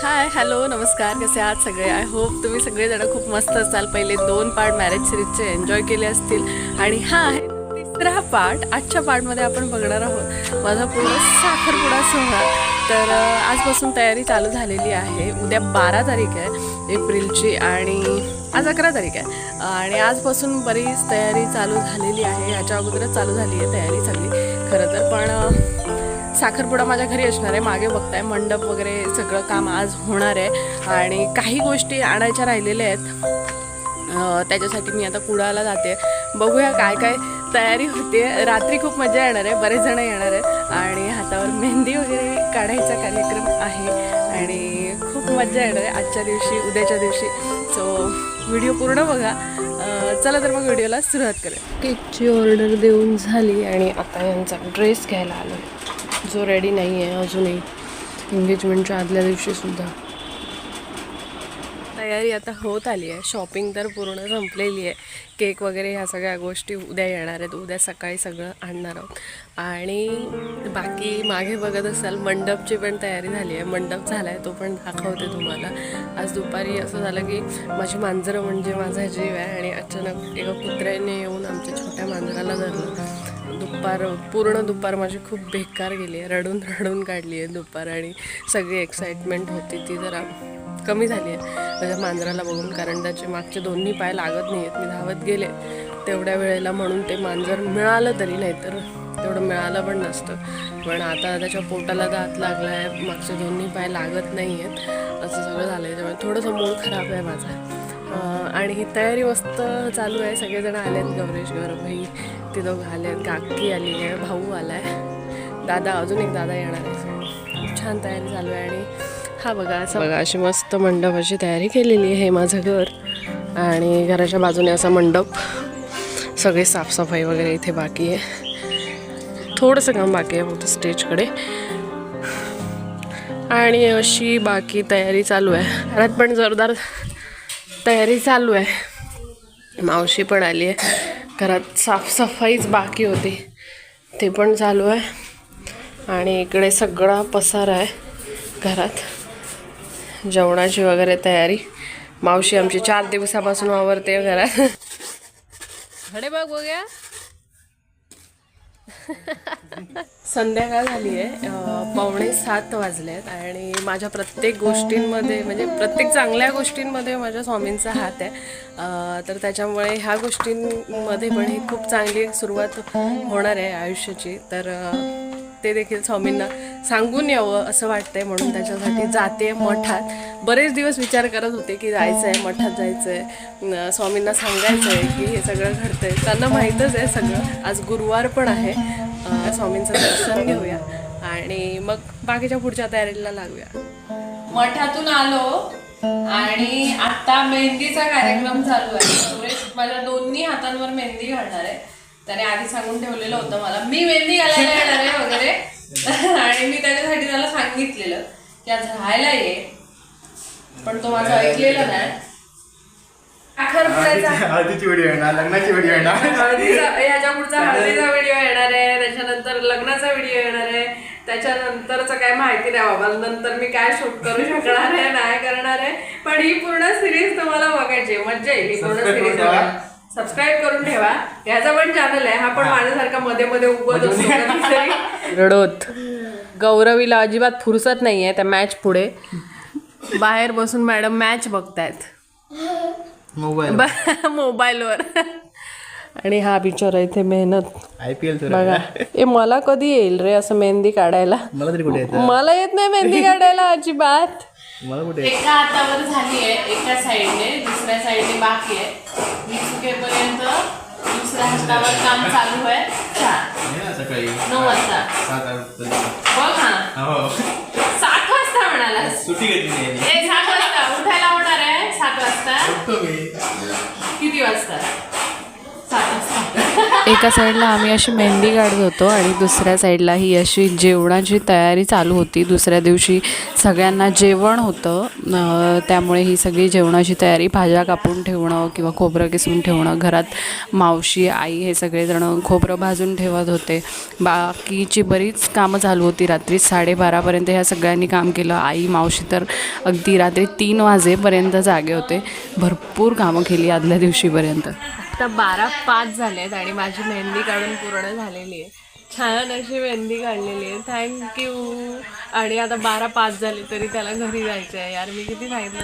Hi hello नमस्कार, कसे आहात सगळे. आय होप तुम्ही सगळेजण खूप मस्त असाल. पहिले 2 पार्ट मॅरेज सिरीजचे एन्जॉय केले असतील आणि हा आहे तिसरा पार्ट. आजच्या पार्टमध्ये आपण बघणार आहोत माझा पूर्ण साखरपुडा सोहळा. तर आजपासून तयारी चालू झालेली आहे. उद्या 12 तारीख आहे एप्रिलची आणि आज 11 तारीख आहे आणि आजपासून बरीच तयारी चालू झालेली आहे. ह्याच्या अगोदरच चालू झाली आहे तयारी सगळी खरं तर. पण साखरपुडा माझ्या घरी असणार आहे. मागे बघताय मंडप वगैरे सगळं काम आज होणार आहे आणि काही गोष्टी आणायच्या राहिलेल्या आहेत. त्याच्यासाठी मी आता कुडाळला जाते. बघूया काय काय तयारी होते. रात्री खूप मजा येणार आहे, बरेच जण येणार आहेत आणि हातावर मेहंदी वगैरे काढायचा कार्यक्रम आहे आणि खूप मजा येणार आहे आजच्या दिवशी उद्याच्या दिवशी. सो व्हिडिओ पूर्ण बघा. चला तर मग व्हिडिओला सुरुवात करूया. केकची ऑर्डर देऊन झाली आणि आता यांचा ड्रेस घ्यायला आलो जो रेडी नाही आहे अजूनही. एंगेजमेंटच्या आदल्या दिवशीसुद्धा तयारी आता होत आली आहे. शॉपिंग तर पूर्ण संपलेली आहे. केक वगैरे ह्या सगळ्या गोष्टी उद्या येणार आहेत. उद्या सकाळी सगळं आणणार आहोत आणि बाकी मागे बघत असाल मंडपची पण तयारी झाली आहे. मंडप झाला आहे तो पण दाखवते तुम्हाला. आज दुपारी असं झालं की माझी मांजरं म्हणजे माझा जीव आहे आणि अचानक एका कुत्र्याने येऊन आमच्या छोट्या मांजराला धरलं. पूर्ण दुपार माझी खूप बेकार गेली आहे. रडून रडून काढली आहे दुपार आणि सगळी एक्साइटमेंट होती ती जरा कमी झाली आहे माझ्या मांजराला बघून. कारण त्याचे मागचे दोन्ही पाय लागत नाही आहेत. मी धावत गेले तेवढ्या वेळेला म्हणून ते मांजर मिळालं तरी, नाही तर तेवढं मिळालं पण नसतं. पण आता त्याच्या पोटाला दात लागला आहे, मागचे दोन्ही पाय लागत नाही आहेत, असं सगळं झालं आहे. त्यामुळे थोडंसं मूड खराब आहे माझा. आणि ही तयारी मस्त चालू आहे. सगळेजण आले आहेत. गौरेश गौरभाई ते दोघं आले आहेत, काकी आली आहे, भाऊ आला आहे, दादा अजून एक दादा येणार आहे. खूप छान तयारी चालू आहे. आणि हा बघा असं बघा अशी मस्त मंडपाची तयारी केलेली आहे. हे माझं घर आणि घराच्या बाजूने असा मंडप. सगळी साफसफाई वगैरे इथे बाकी आहे. थोडंसं काम बाकी आहे फक्त स्टेजकडे आणि अशी बाकी तयारी चालू आहे. घरात पण जोरदार तयारी चालू आहे. मावशी पण आली आहे. घरात साफसफाईच बाकी होती ते पण चालू आहे आणि इकडे सगळा पसारा आहे घरात. जेवणाची वगैरे तयारी. मावशी आमची 4 दिवसापासून आवरते घरात. हडे बघ बघूया. संध्याकाळ झाली आहे. 6:45 वाजले आहेत आणि माझ्या प्रत्येक गोष्टींमध्ये म्हणजे प्रत्येक चांगल्या गोष्टींमध्ये माझ्या स्वामींचा हात आहे. तर त्याच्यामुळे ह्या गोष्टींमध्ये पण ही खूप चांगली सुरुवात होणार आहे आयुष्याची. तर ते देखील स्वामींना सांगून यावं असं वाटतंय म्हणून त्याच्यासाठी जाते मठात. बरेच दिवस विचार करत होते की जायचं आहे, मठात जायचं आहे, स्वामींना सांगायचं आहे की हे सगळं घडतंय. त्यांना माहीतच आहे सगळं. आज गुरुवार पण आहे. स्वामींचं दर्शन घेऊया आणि मग बाकीच्या पुढच्या तयारीला लागूया. मठातून आलो आणि आता मेहंदीचा कार्यक्रम चालू आहे. सुरेश माझ्या दोन्ही हातांवर मेहंदी घालणार आहे. त्याने आधी सांगून ठेवलेलं होतं मला मी मेहंदी घालायला येणार आहे वगैरे आणि मी त्याच्यासाठी त्याला सांगितलेलं की आज राहायला ये, पण तो माझं ऐकलेलं नाही. हळदीची व्हिडिओ येणार, लग्नाची व्हिडिओ येणार, ह्याच्या पुढचा हळदीचा व्हिडिओ येणार आहे, त्याच्यानंतर लग्नाचा व्हिडिओ येणार आहे, त्याच्यानंतरचं काय माहिती नाही बाबा. नंतर मी काय शूट करू शकणार आहे नाही करणार आहे. पण ही पूर्ण सिरीज तुम्हाला बघायची, मज्जा येईल ही पूर्ण सिरीज. सबस्क्राईब करून ठेवा. ह्याचा पण चॅनल आहे. हा पण माझ्यासारखा मध्ये मध्ये उगवत असतो रडोत. गौरवीला अजिबात फुरसत नाहीये त्या मॅच पुढे. बाहेर बसून मॅडम मॅच बघतायत मोबाईलवर. आणि हा बिचारा इथे मेहनत. IPL बघा मला कधी येईल रे असं मेहंदी काढायला. मला तरी कुठे येतं. मला येत नाही मेहंदी काढायला अजिबात. मला कुठे एका हातावर झाली आहे एका साईडने, दुसऱ्या साईडने बाकी आहे. मी चुकेपर्यंत दुसऱ्या हातावर काम चालू आहे. सकाळी 9 वाजता बघ ना. 7 वाजता म्हणाला सुट्टी घेतली. 7 वाजता उठायला होणार आहे. 7 वाजता किती वाजता? एका साईडला आम्ही अशी मेहंदी काढत होतो आणि दुसऱ्या साईडला ही अशी जेवणाची तयारी चालू होती. दुसऱ्या दिवशी सगळ्यांना जेवण होतं, त्यामुळे ही सगळी जेवणाची तयारी, भाज्या कापून ठेवणं किंवा खोबरं किसून ठेवणं, घरात मावशी आई हे सगळेजणं खोबरं भाजून ठेवत होते. बाकीची बरीच कामं चालू होती. रात्री 12:30पर्यंत ह्या सगळ्यांनी काम केलं. आई मावशी तर अगदी रात्री 3 वाजेपर्यंत जागे होते. भरपूर कामं केली आदल्या दिवशीपर्यंत. आता 12:05 झाले आहेत आणि माझी मेहंदी काढून पूर्ण झालेली आहे. छान अशी मेहंदी काढलेली आहे. थँक्यू. आणि आता 12:05 झाले तरी त्याला घरी जायचं आहे. यार मी किती सांगितलं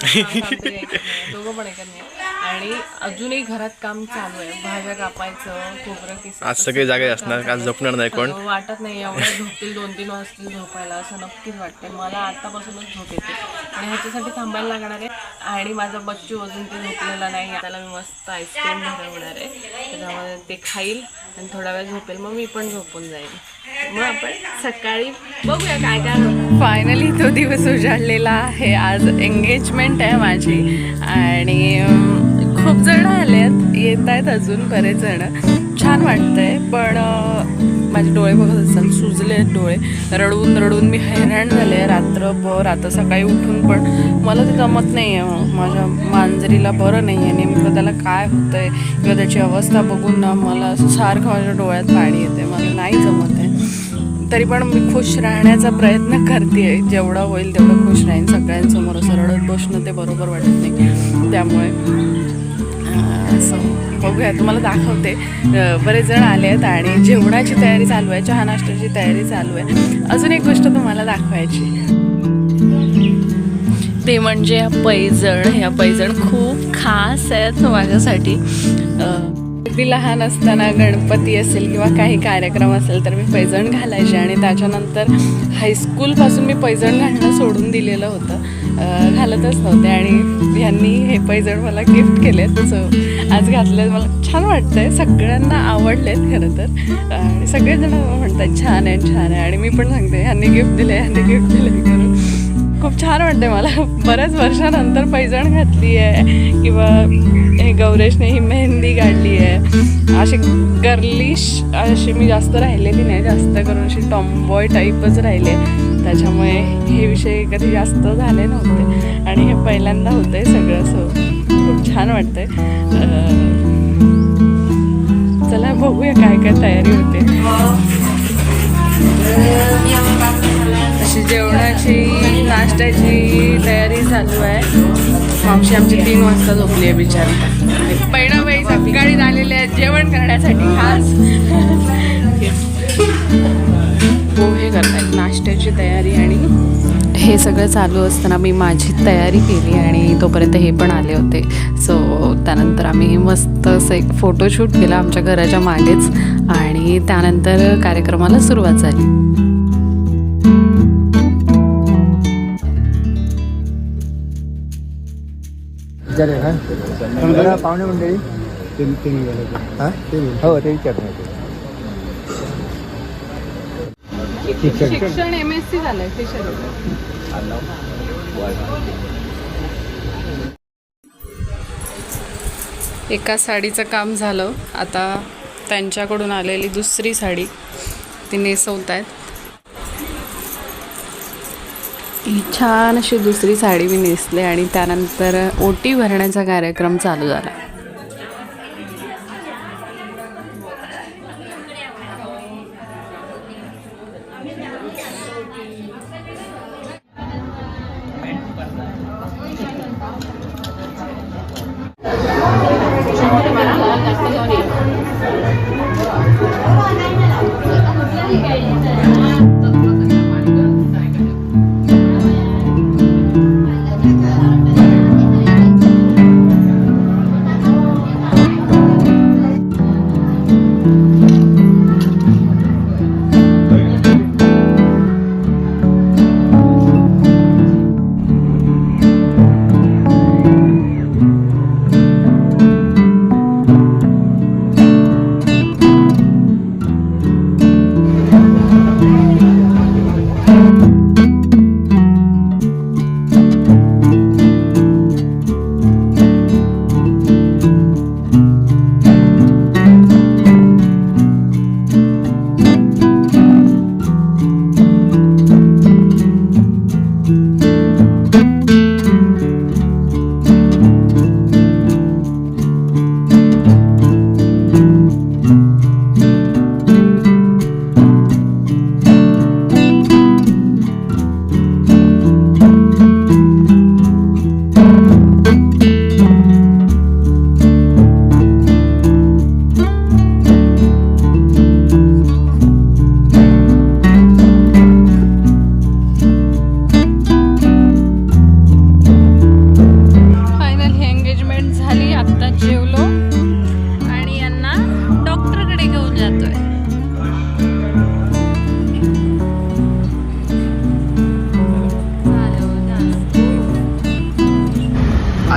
दोघं पण ऐकत नाही. आणि अजूनही घरात काम चालू आहे. भाज्या कापायचं, खोबरं किसायचं. आज सगळे जागे असणार, आज झोपणार नाही कोण. वाटत नाही एवढं झोपतील, 2-3 वाजतील झोपायला असं नक्कीच वाटते. मला आतापासूनच झोप येते आणि ह्याच्यासाठी थांबायला लागणार आहे. आणि माझा बच्चू अजून ते झोपलेला नाही. त्याला मी मस्त आईस्क्रीम भरवणार आहे. त्याच्यामध्ये ते खाईल आणि थोडा वेळ झोपेल, मग मी पण झोपून जाईल. मग आपण सकाळी बघूया काय काय होतं. फायनली तो दिवस उजाडलेला आहे. आज एंगेजमेंट आहे माझी आणि खूप जण आलेत, येत आहेत अजून बरेच जण. छान वाटतंय, पण माझे डोळे बघत असाल, सुजले आहेत डोळे. रडून रडून मी हैराण झाले रात्रभर. आता सकाळी उठून पण मला ते जमत नाही आहे. माझ्या मांजरीला बरं नाही आहे, नेमकं त्याला काय होतं आहे किंवा त्याची अवस्था बघून ना मला असं सारखं माझ्या डोळ्यात पाणी येते. मला नाही जमत आहे. तरी पण मी खुश राहण्याचा प्रयत्न करते आहे. जेवढं होईल तेवढं खुश राहीन. सगळ्यांसमोर असं रडत बसणं ते बरोबर वाटत नाही. त्यामुळे असं बघूया, तुम्हाला दाखवते. बरेच जण आले आहेत आणि जेवणाची तयारी चालू आहे, चहा नाश्त्याची तयारी चालू आहे. अजून एक गोष्ट तुम्हाला दाखवायची, ते म्हणजे ह्या पैजण खूप खास आहेत माझ्यासाठी. अगदी लहान असताना गणपती असेल किंवा काही कार्यक्रम असेल तर मी पैजण घालायचे आणि त्याच्यानंतर हायस्कूलपासून मी पैजण घालणं सोडून दिलेलं होतं, घालतच नव्हते. आणि ह्यांनी हे पैजण मला गिफ्ट केलेत, सो आज घातले. मला छान वाटतंय, सगळ्यांना आवडलेत खरं तर. आणि सगळेजण म्हणतात छान आहे छान आहे. आणि मी पण सांगते ह्यांनी गिफ्ट दिले करून. खूप छान वाटते मला. बऱ्याच वर्षानंतर पैजण घातली आहे किंवा हे गौरेशने ही मेहंदी काढली आहे. अशी गर्लिश अशी मी जास्त राहिलेली नाही, जास्त करून अशी टॉमबॉय टाईपच राहिले. त्याच्यामुळे हे विषय कधी जास्त झाले नव्हते आणि हे पहिल्यांदा होतं आहे सगळं. सो खूप छान वाटतंय. चला बघूया काय काय तयारी होते. अशी जेवणाची नाश्त्याची तयारी चालू आहे. मावशी आमची 3 वाजता झोपली आहे बिचारी. बहिणाबाई सकाळी झालेले आहेत जेवण करण्यासाठी खास. पोहे करतायत, नाश्त्याची तयारी. आणि हे सगळं चालू असताना मी माझी तयारी केली आणि तोपर्यंत हे पण आले होते. सो त्यानंतर आम्ही मस्त असं एक फोटोशूट केला आमच्या घराच्या मागेच आणि त्यानंतर कार्यक्रमाला सुरुवात झाली. पाहुणे मंडळी हो ते विचारणार. शिक्षण MSc झालंय. एका साडीचं काम झालं, आता त्यांच्याकडून आलेली दुसरी साडी ती नेसवत आहेत. ही छान अशी दुसरी साडी मी नेसले आणि त्यानंतर ओटी भरण्याचा कार्यक्रम चालू झाला.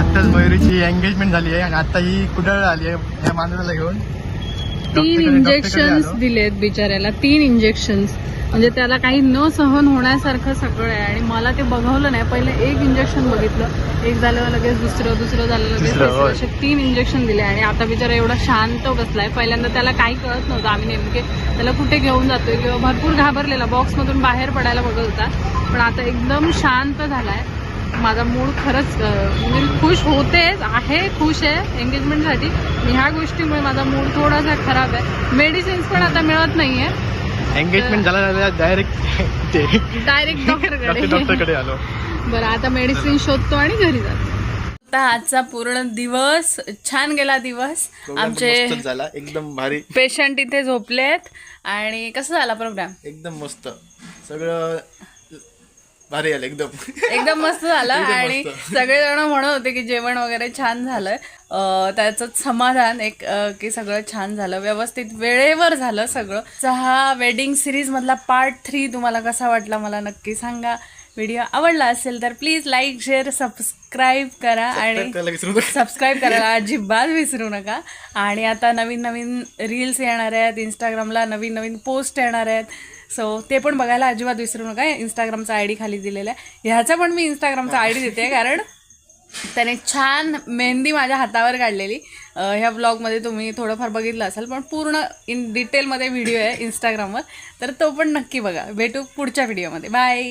आताच मयुरीची एंगेजमेंट झाली आहे आणि आता ही कुठं आली आहे ह्या माणसाला घेऊन 3 इंजेक्शन्स दिलेत बिचाऱ्याला, 3 इंजेक्शन्स. म्हणजे त्याला काही न सहन होण्यासारखं सगळं आहे. आणि मला ते बघवलं नाही. पहिले 1 इंजेक्शन बघितलं, 1 झालं लगेच दुसरं झालं लगेच तिसरं, असे 3 इंजेक्शन दिले. आणि आता बिचारा एवढा शांत बसलाय. पहिल्यांदा त्याला काही कळत नव्हतं आम्ही नेमके त्याला कुठे घेऊन जातोय किंवा भरपूर घाबरलेला, बॉक्समधून बाहेर पडायला बघत होता. पण आता एकदम शांत झालाय. माझा मूड खरंच म्हणजे खुश होतेच आहे, खुश आहे एंगेजमेंटसाठी. ह्या गोष्टीमुळे माझा मूड थोडासा खराब आहे. मेडिसिन्स पण आता मिळत नाहीये. एंगेजमेंट झाला डायरेक्ट डॉक्टरकडे आलो. बरं, आता मेडिसिन शोधतो आणि घरी जातो. आता आजचा पूर्ण दिवस छान गेला दिवस. आमचे मस्तच झाला, एकदम भारी. पेशंट इथे झोपलेत. आणि कसं झाला प्रोग्राम? एकदम मस्त, सगळं भारी आलं एकदम मस्त झालं. आणि सगळेजण म्हणत होते की जेवण वगैरे छान झालंय. त्याचं समाधान एक की सगळं छान झालं, व्यवस्थित वेळेवर झालं सगळं. हा वेडिंग सिरीज मधला पार्ट 3 तुम्हाला कसा वाटला मला नक्की सांगा. व्हिडिओ आवडला असेल तर प्लीज लाईक, शेअर, सबस्क्राईब करा. आणि सबस्क्राईब करायला अजिबात विसरू नका. आणि आता नवीन नवीन रील्स येणार आहेत, इंस्टाग्रामला नवीन नवीन पोस्ट येणार आहेत. सो ते पण बघायला अजिबात विसरू नका. इंस्टाग्रामचा ID खाली दिलेला आहे. ह्याचा पण मी इंस्टाग्रामचा ID देते, कारण त्याने छान मेहंदी माझ्या हातावर काढलेली. ह्या ब्लॉगमध्ये तुम्ही थोडंफार बघितलं असेल, पण पूर्ण इन डिटेलमध्ये व्हिडिओ आहे इंस्टाग्रामवर, तर तो पण नक्की बघा. भेटू पुढच्या व्हिडिओमध्ये. बाय.